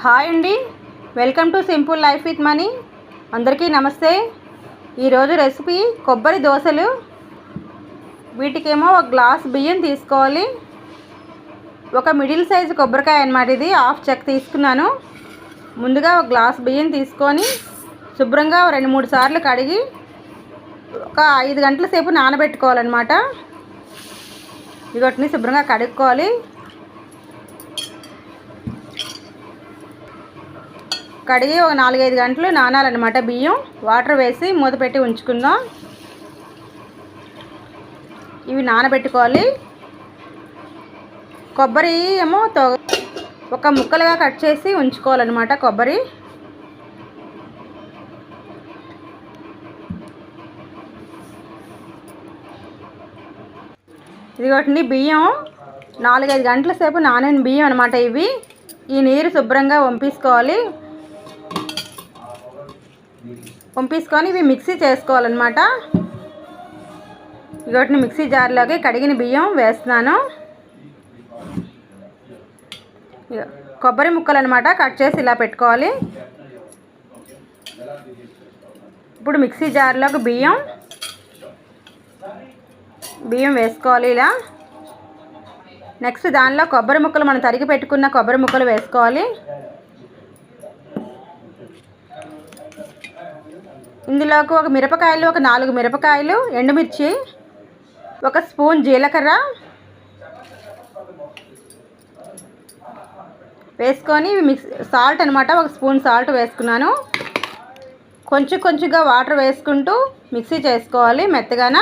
Hi అండి, welcome to simple life with money. అందరికీ నమస్తే. ఈరోజు రెసిపీ కొబ్బరి దోశలు. వీటికేమో ఒక గ్లాస్ బియ్యం తీసుకోవాలి. ఒక మిడిల్ సైజు కొబ్బరికాయ అన్నమాట. ఇది హాఫ్ చెక్ తీసుకున్నాను. ముందుగా ఒక గ్లాస్ బియ్యం తీసుకొని శుభ్రంగా 2-3 సార్లు కడిగి ఒక 5 గంటల సేపు నానబెట్టుకోవాలన్నమాట. వీటిని శుభ్రంగా కడుక్కోవాలి. కడిగి ఒక 4-5 గంటలు నానాలన్నమాట బియ్యం. వాటర్ వేసి మూత పెట్టి ఉంచుకుందాం. ఇవి నానబెట్టుకోవాలి. కొబ్బరి ఏమో ఒక ముక్కలుగా కట్ చేసి ఉంచుకోవాలన్నమాట. కొబ్బరి ఇదిగోండి, బియ్యం 4-5 గంటల సేపు నానిన బియ్యం అనమాట ఇవి. ఈ నీరు శుభ్రంగా వంపేసుకొని ఇవి మిక్సీ చేసుకోవాలన్నమాట. వీటిని మిక్సీ జార్లోకి కడిగిన బియ్యం వేస్తున్నాను. కొబ్బరి ముక్కలు అనమాట కట్ చేసి ఇలా పెట్టుకోవాలి. ఇప్పుడు మిక్సీ జార్లోకి బియ్యం వేసుకోవాలి ఇలా. నెక్స్ట్ దానిలో కొబ్బరి ముక్కలు, మనం తరిగి పెట్టుకున్న కొబ్బరి ముక్కలు వేసుకోవాలి. ఇందులోకి ఒక 4 మిరపకాయలు, ఎండుమిర్చి, 1 స్పూన్ జీలకర్ర వేసుకొని సాల్ట్ అనమాట. 1 స్పూన్ సాల్ట్ వేసుకున్నాను. కొంచెంగా వాటర్ వేసుకుంటూ మిక్సీ చేసుకోవాలి మెత్తగాన.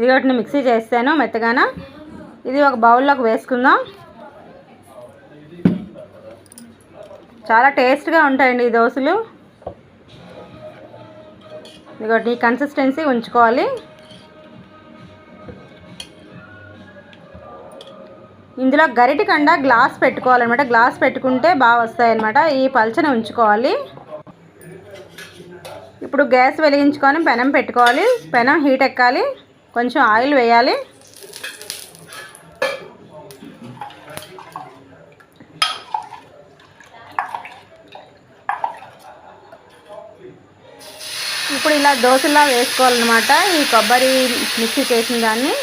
ఇది మిక్సీ చేస్తాను మెత్తగాన. ఇది ఒక బౌల్లోకి వేసుకుందాం. చాలా టేస్ట్గా ఉంటాయండి ఈ దోశలు. ఇదిగోటి ఈ కన్సిస్టెన్సీ ఉంచుకోవాలి. ఇందులో గరిటె కండా గ్లాస్ పెట్టుకోవాలన్నమాట. గ్లాస్ పెట్టుకుంటే బాగా వస్తాయన్నమాట. ఈ పల్చన ఉంచుకోవాలి. ఇప్పుడు గ్యాస్ వెలిగించుకొని పెనం పెట్టుకోవాలి. పెనం హీట్ ఎక్కాలి. కొంచెం ఆయిల్ వేయాలి. ఇప్పుడు ఇలా దోశలా వేసుకోవాలన్నమాట. ఈ కొబ్బరి మిక్సీ చేసిన దాన్ని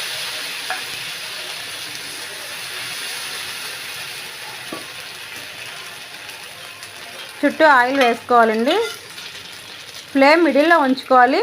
చుట్టూ ఆయిల్ వేసుకోవాలండి. ఫ్లేమ్ మిడిల్లో ఉంచుకోవాలి.